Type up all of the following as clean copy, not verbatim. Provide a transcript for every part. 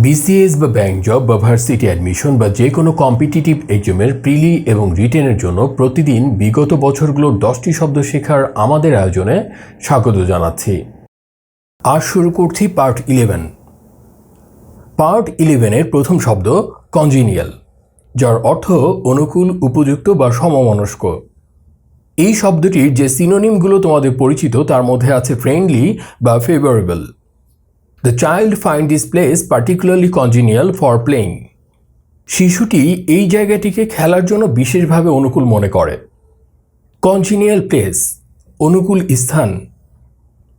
BCS বা bank job বা varsity admission বা যে কোনো কম্পিটিটিভ এক্সামের প্রিলি এবং রিটেনের জন্য প্রতিদিন বিগত বছরগুলোর 10টি শব্দ শেখার আমাদের আয়োজনে স্বাগত জানাচ্ছি। আজ শুরু করছি পার্ট 11। পার্ট 11-এর প্রথম শব্দ কনজিনিয়াল, যার অর্থ অনুকূল, উপযুক্ত বা সমমনস্ক। এই শব্দটির যে সিনোনিমগুলো তোমাদের পরিচিত তার মধ্যে আছে ফ্রেন্ডলি বা favourable. The child find this place particularly congenial for playing. শিশুটি এই জায়গাটিকে খেলার জন্য বিশেষভাবে অনুকূল মনে করে। Congenial place, অনুকূল স্থান।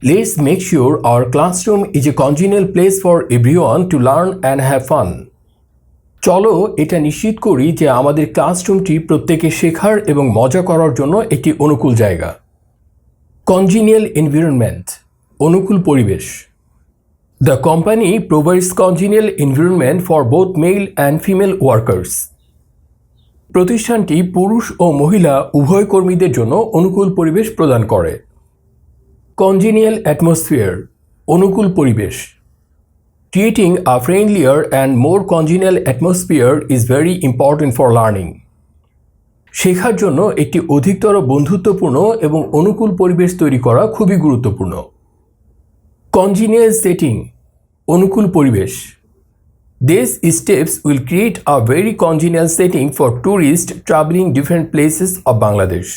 Let's make sure our classroom is a congenial place for everyone to learn and have fun. চলো এটা নিশ্চিত করি যে আমাদের ক্লাসরুমটি প্রত্যেকে শেখার এবং মজা করার জন্য একটি অনুকূল জায়গা। Congenial environment, অনুকূল পরিবেশ। The company provides congenial environment for both male and female workers. প্রতিষ্ঠানটি পুরুষ ও মহিলা উভয় কর্মীদের জন্য অনুকূল পরিবেশ প্রদান করে। Congenial atmosphere, অনুকূল পরিবেশ। Creating a friendlier and more congenial atmosphere is very important for learning. শেখার জন্য একটি অধিকতর বন্ধুত্বপূর্ণ এবং অনুকূল পরিবেশ তৈরি করা খুবই গুরুত্বপূর্ণ। Congenial setting, অনুকূল পরিবেশ। These steps will create a very congenial setting for tourists traveling different places of Bangladesh.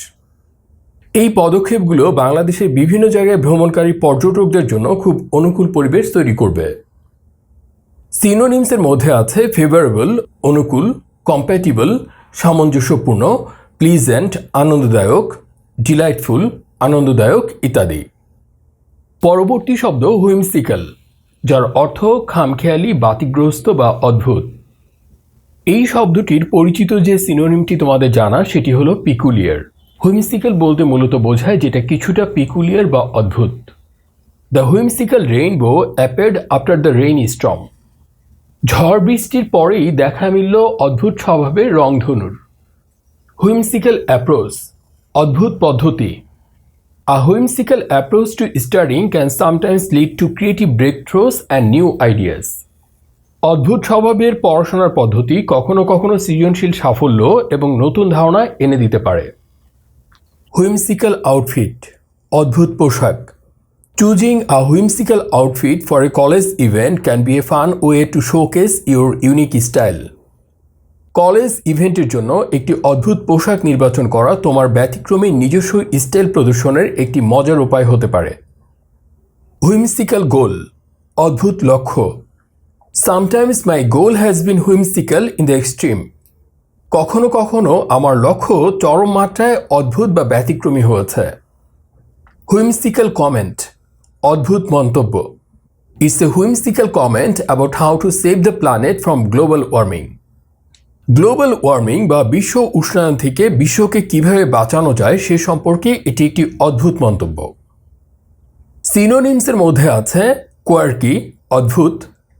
এই পদক্ষেপগুলো বাংলাদেশের বিভিন্ন জায়গায় ভ্রমণকারী পর্যটকদের জন্য খুব অনুকূল পরিবেশ তৈরি করবে। সিনোনিমসের মধ্যে আছে ফেভারেবল, অনুকূল, কম্প্যাটিবল, সামঞ্জস্যপূর্ণ, প্লিজেন্ট, আনন্দদায়ক, ডিলাইটফুল, আনন্দদায়ক ইত্যাদি। পরবর্তী শব্দ হুইমসিক্যাল, যার অর্থ খামখেয়ালি, বাতিগ্রস্ত বা অদ্ভুত। এই শব্দটির পরিচিত যে সিনোনিমটি তোমাদের জানা সেটি হলো পিকুলিয়ার। হুইমসিক্যাল বলতে মূলত বোঝায় যেটা কিছুটা পিকুলিয়ার বা অদ্ভুত। The whimsical rainbow appeared after the rain storm. ঝড় বৃষ্টির পরেই দেখা মিলল অদ্ভুত স্বভাবের রংধনুর। হুইমসিক্যাল অ্যাপ্রোচ, অদ্ভুত পদ্ধতি। A whimsical approach to studying can sometimes lead to creative breakthroughs and new ideas. অদ্ভুত স্বভাবের পড়াশোনার পদ্ধতি কখনো কখনো সৃজনশীল সাফল্য এবং নতুন ধারণা এনে দিতে পারে। Whimsical outfit, অদ্ভুত পোশাক। Choosing a whimsical outfit for a college event can be a fun way to showcase your unique style. College ইভেন্টের জন্য একটি অদ্ভুত পোশাক নির্বাচন করা তোমার ব্যতিক্রমী নিজস্ব স্টাইল প্রদর্শনের একটি মজার উপায় হতে পারে। হুইমসিক্যাল গোল, অদ্ভুত লক্ষ্য। Sometimes my goal has been whimsical in the extreme. কখনো কখনো আমার লক্ষ্য চরম মাত্রায় অদ্ভুত বা ব্যতিক্রমী হয়েছে। হুইমসিক্যাল কমেন্ট, অদ্ভুত মন্তব্য। It's a whimsical comment about how to save the planet from global warming. Global warming বা বিশ্ব উষ্ণায়ন থেকে বিশ্বকে কিভাবে বাঁচানো যায় সে সম্পর্কে এটি একটি অদ্ভুত মন্তব্য। সিনোনিমসের মধ্যে আছে কোয়ার্কি, অদ্ভুত,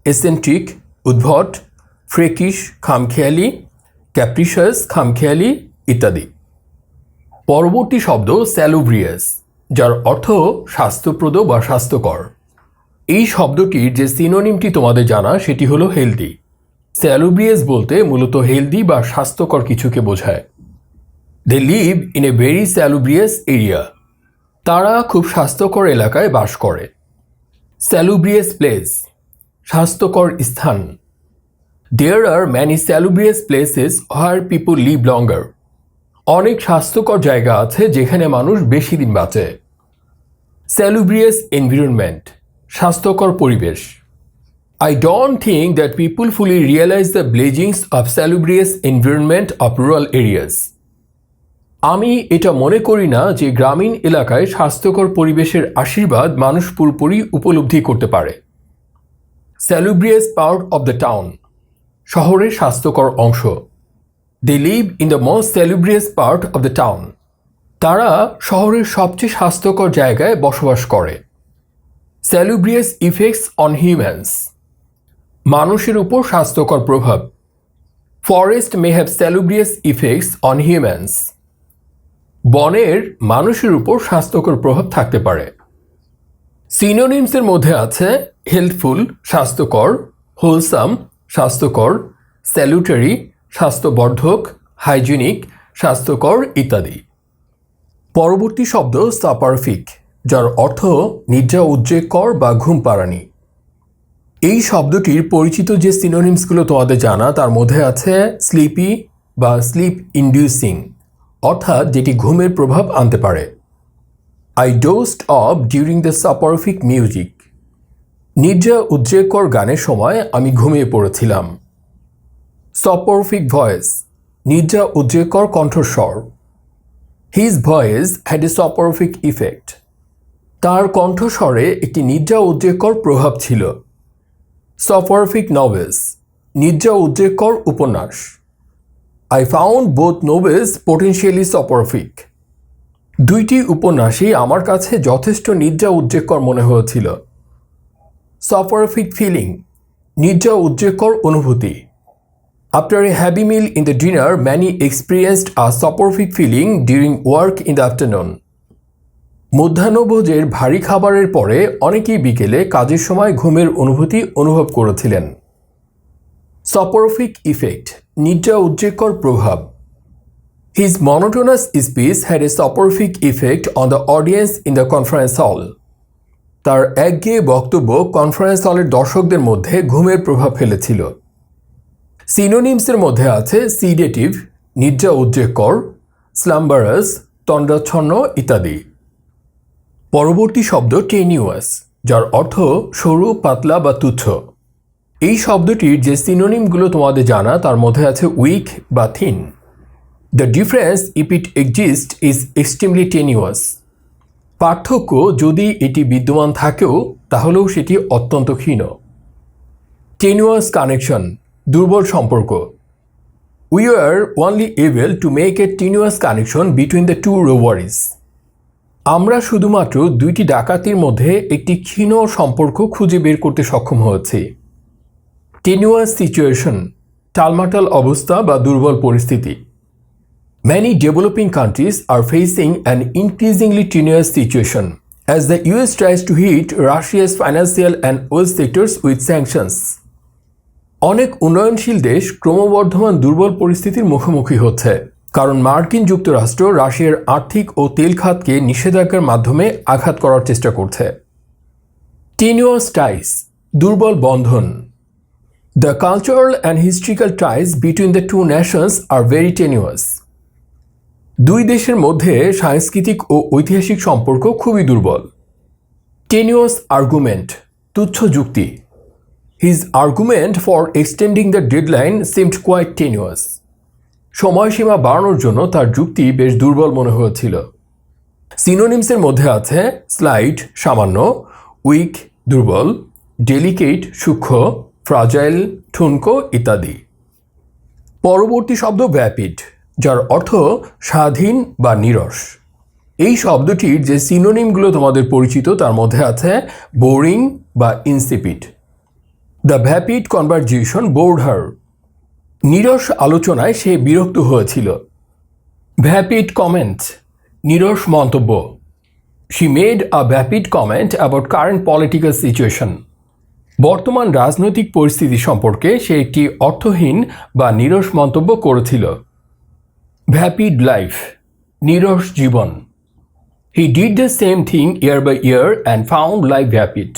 এসেন্ট্রিক, উদ্ভট, ফ্রেকিশ, খামখেয়ালি, ক্যাপ্রিশাস, খামখেয়ালি ইত্যাদি। পরবর্তী শব্দ স্যালুব্রিয়াস, যার অর্থ স্বাস্থ্যপ্রদ বা স্বাস্থ্যকর। এই শব্দটির যে সিনোনিমটি তোমাদের জানা সেটি হলো হেলদি। স্যালুব্রিয়াস বলতে মূলত হেলদি বা স্বাস্থ্যকর কিছুকে বোঝায়। They live in a very salubrious area. তারা খুব স্বাস্থ্যকর এলাকায় বাস করে। স্যালুব্রিয়াস প্লেস, স্বাস্থ্যকর স্থান। There are many salubrious places where people live longer. অনেক স্বাস্থ্যকর জায়গা আছে যেখানে মানুষ বেশি দিন বাঁচে। স্যালুব্রিয়াস এনভায়রনমেন্ট, স্বাস্থ্যকর পরিবেশ। I don't think that people fully realize the blessings of salubrious environment of rural areas. আমি এটা মনে করি না যে গ্রামীণ এলাকায় স্বাস্থ্যকর পরিবেশের আশীর্বাদ মানুষ পুরোপুরি উপলব্ধি করতে পারে। Salubrious part of the town, শহরের স্বাস্থ্যকর অংশ। They live in the most salubrious part of the town. তারা শহরের সবচেয়ে স্বাস্থ্যকর জায়গায় বসবাস করে। Salubrious effects on humans, মানুষের উপর স্বাস্থ্যকর প্রভাব। Forest may have salubrious effects on humans. বনের মানুষের উপর স্বাস্থ্যকর প্রভাব থাকতে পারে। সিনোনিমসের মধ্যে আছে হেলথফুল, স্বাস্থ্যকর, হোলসাম স্বাস্থ্যকর, স্যালুটারি স্বাস্থ্যবর্ধক, হাইজিনিক স্বাস্থ্যকর ইত্যাদি। পরবর্তী শব্দ সাপারফিক, যার অর্থ নিদ্রা উদ্রেককর বা ঘুম পাড়ানি। এই শব্দটির পরিচিত যে সিনোনিমসগুলো তোমাদের জানা তার মধ্যে আছে স্লিপি বা স্লিপ ইন্ডিউসিং, অর্থাৎ যেটি ঘুমের প্রভাব আনতে পারে। I dozed off during the soporific music, নিদ্রা উদ্রেককর গানের সময় আমি ঘুমিয়ে পড়েছিলাম। সপরফিক ভয়েস, নিদ্রা উদ্রেককর কণ্ঠস্বর। His voice had a soporific effect, তার কণ্ঠস্বরে একটি নিদ্রা উদ্রেককর প্রভাব ছিল। সপরফিক নভেলস, নিদ্রা উদ্রেককর উপন্যাস। I found both novels potentially soporific, দুইটি উপন্যাসই আমার কাছে যথেষ্ট নিদ্রা উদ্রেককর মনে হয়েছিল। সপরফিক ফিলিং, নিদ্রা উদ্রেককর অনুভূতি। After a heavy meal in the dinner many experienced a soporific feeling during work in the afternoon, মধ্যাহ্নভোজের ভারী খাবারের পরে অনেকেই বিকেলে কাজের সময় ঘুমের অনুভূতি অনুভব করেছিলেন। সপরফিক ইফেক্ট, নিদ্রা উদ্রেককর প্রভাব। His monotonous speech had a soporific effect on the audience in the conference hall, তার একঘেয়ে বক্তব্য কনফারেন্স হলের দর্শকদের মধ্যে ঘুমের প্রভাব ফেলেছিল। সিনোনিমসের মধ্যে আছে সিডেটিভ, নিদ্রা উদ্রেককর, স্লাম্বারাস তন্দ্রাচ্ছন্ন ইত্যাদি। পরবর্তী শব্দ টেনিউয়াস, যার অর্থ সরু, পাতলা বা তুচ্ছ। এই শব্দটির যে সিনোনিমগুলো তোমাদের জানা তার মধ্যে আছে উইক বা thin. The difference if it exist is extremely tenuous, পার্থক্য যদি এটি বিদ্যমান থাকেও তাহলেও সেটি অত্যন্ত ক্ষীণ। টেনিউয়াস কানেকশন, দুর্বল সম্পর্ক। We are only able to make a tenuous connection between the two robberies, আমরা শুধুমাত্র দুইটি ডাকাতির মধ্যে একটি ক্ষীণ সম্পর্ক খুঁজে বের করতে সক্ষম হয়েছি। টেনিউয়াস সিচুয়েশন, টালমাটাল অবস্থা বা দুর্বল পরিস্থিতি। Many developing countries are facing an increasingly tenuous situation as the US tries to hit Russia's financial and oil sectors with sanctions. অনেক উন্নয়নশীল দেশ ক্রমবর্ধমান দুর্বল পরিস্থিতির মুখোমুখি হচ্ছে কারণ মার্কিন যুক্তরাষ্ট্র রাশিয়ার আর্থিক ও তেল খাতকে নিষেধাজ্ঞার মাধ্যমে আঘাত করার চেষ্টা করছে। টেনিউয়াস টাইস, দুর্বল বন্ধন। The cultural and historical ties between the two nations are very tenuous. দুই দেশের মধ্যে সাংস্কৃতিক ও ঐতিহাসিক সম্পর্ক খুবই দুর্বল। টেনিউয়াস আর্গুমেন্ট, তুচ্ছ যুক্তি। His argument for extending the deadline seemed quite tenuous, সময়সীমা বাড়ানোর জন্য তার যুক্তি বেশ দুর্বল মনে হয়েছিল। সিনোনিমসের মধ্যে আছে স্লাইট সামান্য, উইক দুর্বল, ডেলিকেট সূক্ষ্ম, ফ্রাজাইল ঠুনকো ইত্যাদি। পরবর্তী শব্দ ভ্যাপিড, যার অর্থ স্বাধীন বা নীরস। এই শব্দটির যে সিনোনিমগুলো তোমাদের পরিচিত তার মধ্যে আছে বোরিং বা insipid. The vapid conversation bored her, নীরস আলোচনায় সে বিরক্ত হয়েছিল। ভ্যাপিড কমেন্টস, নীরস মন্তব্য। She made a vapid comment about current political situation, বর্তমান রাজনৈতিক পরিস্থিতি সম্পর্কে সে একটি অর্থহীন বা নীরস মন্তব্য করেছিল। ভ্যাপিড লাইফ, নীরস জীবন। He did the same thing year by year and found life vapid,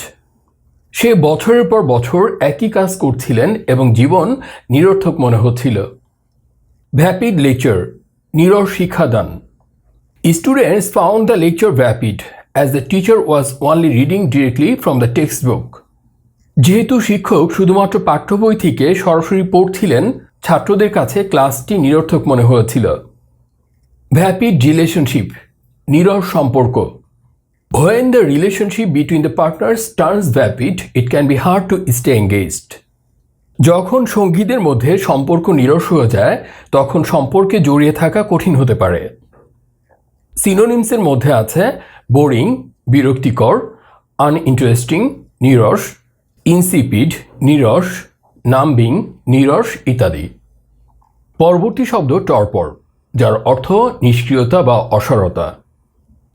সে বছরের পর বছর একই কাজ করছিলেন এবং জীবন নিরর্থক মনে হচ্ছিল। ভ্যাপিড লেকচার, নীরস শিক্ষাদান। Students found the lecture vapid as the teacher was only reading directly from the textbook, যেহেতু শিক্ষক শুধুমাত্র পাঠ্য বই থেকে সরাসরি পড়ছিলেন ছাত্রদের কাছে ক্লাসটি নিরর্থক মনে হয়েছিল। ভ্যাপিড রিলেশনশিপ, নীরস সম্পর্ক। When the relationship between the partners turns vapid, it can be hard to stay engaged. যখন সঙ্গীদের মধ্যে সম্পর্ক নীরস হয়ে যায় তখন সম্পর্কে জড়িয়ে থাকা কঠিন হতে পারে। সিনোনিমসের মধ্যে আছে বোরিং বিরক্তিকর, আনইন্টারেস্টিং নীরস, ইনসিপিড নীরস, নাম্বিং নীরস ইত্যাদি। পরবর্তী শব্দ টর্পর, যার অর্থ নিষ্ক্রিয়তা বা অসারতা।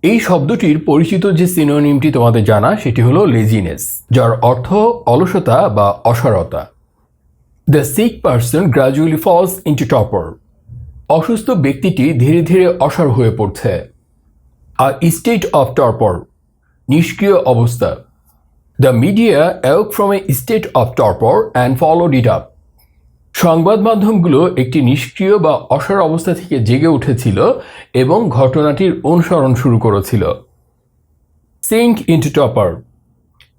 এই শব্দটির পরিচিত যে সিনোনিমটি তোমাদের জানা সেটি হলো লেজিনেস, যার অর্থ অলসতা বা অসারতা। The sick person gradually falls into torpor. অসুস্থ ব্যক্তিটি ধীরে ধীরে অসাড় হয়ে পড়ছে। আ স্টেট অফ টর্পর, নিষ্ক্রিয় অবস্থা। The media awoke from a state of torpor and followed it up. সংবাদ মাধ্যমগুলো একটি নিষ্ক্রিয় বা অসাড় অবস্থা থেকে জেগে উঠেছিল এবং ঘটনাটির অনুসরণ শুরু করেছিল। সিঙ্ক ইনটু টর্পর,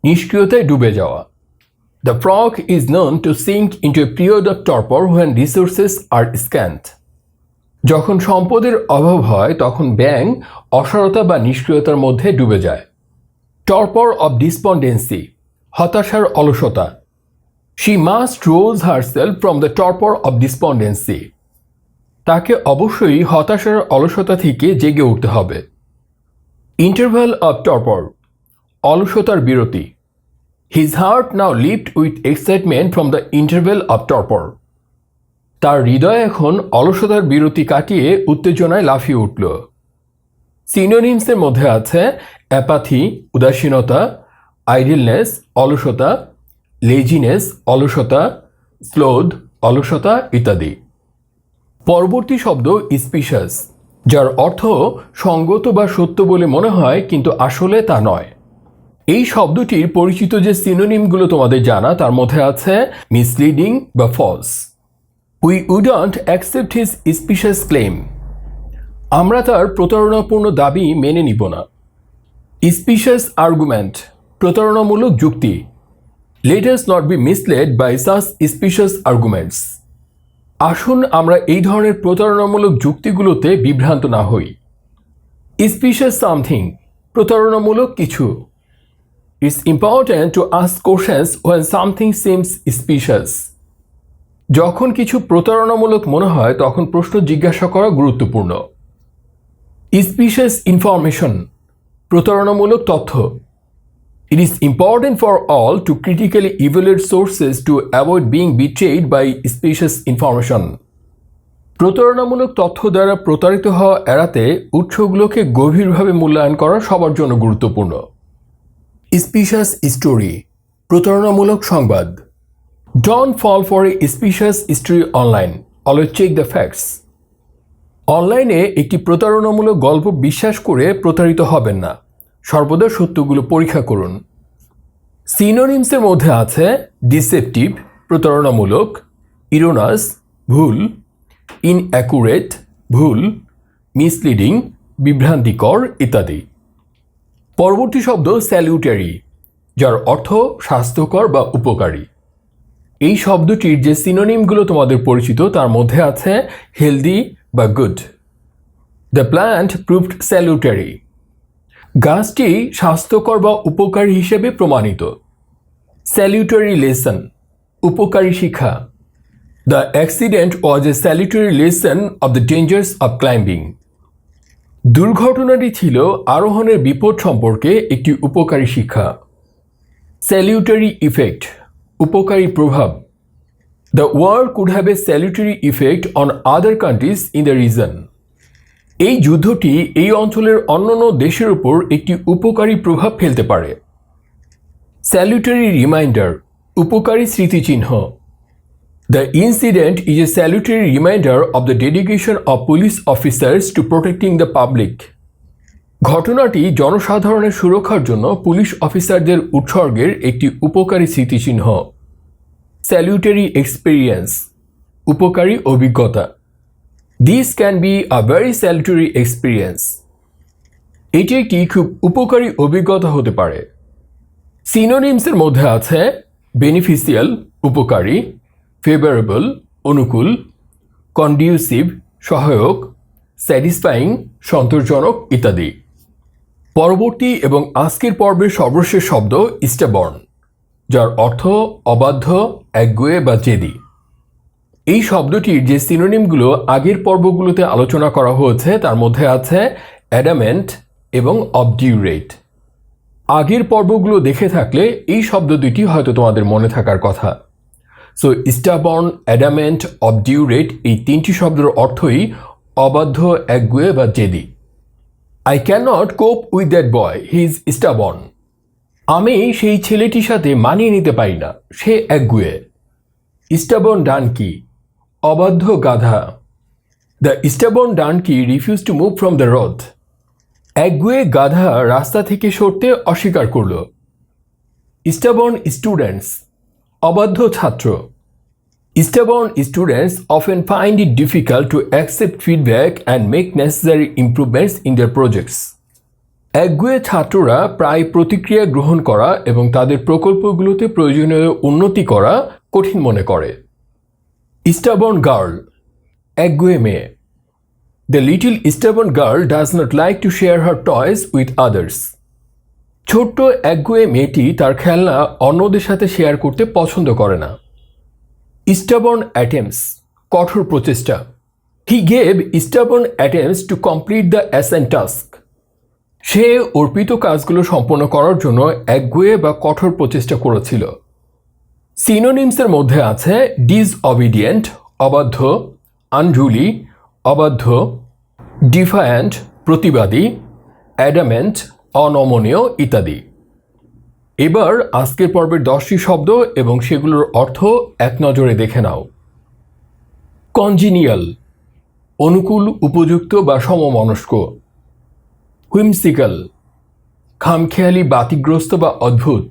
নিষ্ক্রিয়তায় ডুবে যাওয়া। The frog is known to sink into a period of torpor when resources are scant. যখন সম্পদের অভাব হয় তখন ব্যাঙ অসারতা বা নিষ্ক্রিয়তার মধ্যে ডুবে যায়। টর্পর অব ডিসপন্ডেন্সি, হতাশার অলসতা। She must rouse herself from the torpor of despondency. তাকে অবশ্যই হতাশার অলসতা থেকে জেগে উঠতে হবে। ইন্টারভ্যাল অব টর্পর, অলসতার বিরতি। His heart now lived with excitement from the interval of torpor. তার হৃদয় এখন অলসতার বিরতি কাটিয়ে উত্তেজনায় লাফিয়ে উঠল। সিনোনিমসের মধ্যে আছে অ্যাপাথি, উদাসীনতা, আইডলনেস, অলসতা, লেজিনেস, অলসতা, স্লোথ, অলসতা ইত্যাদি। পরবর্তী শব্দ স্পিশাস, যার অর্থ সঙ্গত বা সত্য বলে মনে হয় কিন্তু আসলে তা নয়। এই শব্দটির পরিচিত যে সিনোনিমগুলো তোমাদের জানা তার মধ্যে আছে মিসলিডিং বা false. We wouldn't accept his specious claim. আমরা তার প্রতারণাপূর্ণ দাবি মেনে নিব না। স্পিশাস আর্গুমেন্ট, প্রতারণামূলক যুক্তি। Let us not be misled by such specious arguments. আসুন আমরা এই ধরনের প্রতারণামূলক যুক্তিগুলোতে বিভ্রান্ত না হই। স্পিশাস সামথিং, প্রতারণামূলক কিছু। It's important to ask questions when something seems specious. যখন কিছু প্রতারণামূলক মনে হয় তখন প্রশ্ন জিজ্ঞাসা করা গুরুত্বপূর্ণ। স্পিশাস ইনফরমেশন, প্রতারণামূলক তথ্য। It is important for all to critically evaluate sources to avoid being betrayed by specious information. প্রতারণামূলক তথ্য দ্বারা প্রতারিত হওয়া এড়াতে উৎসগুলোকে গভীরভাবে মূল্যায়ন করা সবার জন্য গুরুত্বপূর্ণ। স্পিশাস স্টোরি, প্রতারণামূলক সংবাদ। Don't fall for a specious story online. Always check the facts. অনলাইনে একটি প্রতারণামূলক গল্প বিশ্বাস করে প্রতারিত হবেন না, সর্বদা সত্যগুলো পরীক্ষা করুন। সিনোনিমসের মধ্যে আছে ডিসেপটিভ, প্রতারণামূলক, ইরোনাস, ভুল, ইনঅ্যাকুরেট, ভুল, মিসলিডিং, বিভ্রান্তিকর ইত্যাদি। পরবর্তী শব্দ স্যালিউটারি, যার অর্থ স্বাস্থ্যকর বা উপকারী। এই শব্দটির যে সিনোনিমগুলো তোমাদের পরিচিত তার মধ্যে আছে হেলদি বা গুড। দ্য প্ল্যান্ট প্রুভড স্যালিউটারি, গাছটি স্বাস্থ্যকর বা উপকারী হিসেবে প্রমাণিত। স্যালিউটারি লেসন, উপকারী শিক্ষা। The accident was a salutary lesson of the dangers of climbing. দুর্ঘটনাটি ছিল আরোহণের বিপদ সম্পর্কে একটি উপকারী শিক্ষা। স্যালিউটারি ইফেক্ট, উপকারী প্রভাব। The war could have a salutary effect on other countries in the region. এই যুদ্ধটি এই অঞ্চলের অন্যান্য দেশের উপর একটি উপকারী প্রভাব ফেলতে পারে। স্যালিউটারি রিমাইন্ডার, উপকারী স্মৃতিচিহ্ন। The incident is a salutary reminder of the dedication of police officers to protecting the public. ঘটনাটি জনসাধারণের সুরক্ষার জন্য পুলিশ অফিসারদের উৎসর্গের একটি উপকারী স্মৃতিচিহ্ন। স্যালিউটারি এক্সপিরিয়েন্স, উপকারী অভিজ্ঞতা। This can be a very salutary experience. এটি একটি খুব উপকারী অভিজ্ঞতা হতে পারে। সিনোনিমসের মধ্যে আছে বেনিফিশিয়াল, উপকারী, ফেভারেবল, অনুকূল, কন্ডিউসিভ, সহায়ক, স্যাটিসফাইং, সন্তোষজনক ইত্যাদি। পরবর্তী এবং আজকের পর্বের সর্বশেষ শব্দ স্টেবর্ন, যার অর্থ অবাধ্য, একগুঁয়ে বা জেদি। এই শব্দটির যে সিনোনিমগুলো আগের পর্বগুলোতে আলোচনা করা হয়েছে তার মধ্যে আছে অ্যাডামেন্ট এবং অবডিউরেট। আগের পর্বগুলো দেখে থাকলে এই শব্দ দুটি হয়তো তোমাদের মনে থাকার কথা। সো স্টাবর্ন, অ্যাডামেন্ট, অবডিউরেট এই তিনটি শব্দের অর্থই অবাধ্য, একগুঁয়ে বা জেদি। আই ক্যান নট কোপ with that boy, he is stubborn. আমি সেই ছেলেটির সাথে মানিয়ে নিতে পারি না, সে একগুঁয়ে। স্টাবন ডানকি, অবাধ্য গাধা। The stubborn donkey refuse to move from the road. একগুয়ে গাধা রাস্তা থেকে সরতে অস্বীকার করল। স্টাবন স্টুডেন্টস, অবাধ্য ছাত্র। স্টাবন students often find it difficult to accept feedback and make necessary improvements in their projects. একগুয়ে ছাত্ররা প্রায় প্রতিক্রিয়া গ্রহণ করা এবং তাদের প্রকল্পগুলোতে প্রয়োজনীয় উন্নতি করা কঠিন মনে করে। স্টাবন গার্ল, একগুয়ে মেয়ে। The little stubborn girl does not like to share her toys with others. ছোট্ট একগুয়ে মেয়েটি তার খেলনা অন্যদের সাথে শেয়ার করতে পছন্দ করে না। Stubborn attempts, কঠোর প্রচেষ্টা। He gave stubborn attempts to complete the assigned task. সে অর্পিত কাজগুলো সম্পন্ন করার জন্য একগুয়ে বা কঠোর প্রচেষ্টা করেছিল। সিনোনিমসের মধ্যে আছে disobedient, অবাধ্য, unruly, অবাধ্য, ডিফায়ান্ট, প্রতিবাদী, অ্যাডামেন্ট, অনমনীয় ইত্যাদি। এবার আজকের পর্বের 10টি শব্দ এবং সেগুলোর অর্থ এক নজরে দেখে নাও। কনজিনিয়াল, অনুকূল, উপযুক্ত বা সমমনস্ক। হুইমসিক্যাল, খামখেয়ালি, বাতিগ্রস্ত বা অদ্ভুত।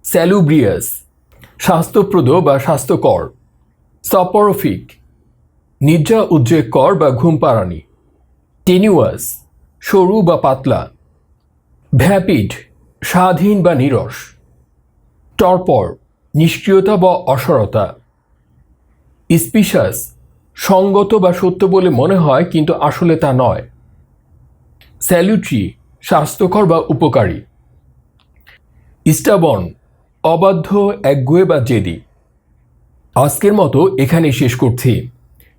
স্যালুব্রিয়াস, স্বাস্থ্যপ্রদ বা স্বাস্থ্যকর। সপরফিক, নিদ্রা উদ্রেককর বা ঘুম পাড়ানি। টেনিউয়াস, সরু বা পাতলা। ভ্যাপিড, স্বাধীন বা নীরস। টরপর, নিষ্ক্রিয়তা বা অসারতা। স্পিশাস, সঙ্গত বা সত্য বলে মনে হয় কিন্তু আসলে তা নয়। স্যালুট্রি, স্বাস্থ্যকর বা উপকারী। স্টাবন, অবাধ্য, একগুয়ে বা জেদি। আজকের মতো এখানেই শেষ করছি।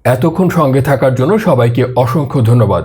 এতক্ষণ সঙ্গে থাকার জন্য সবাইকে অসংখ্য ধন্যবাদ।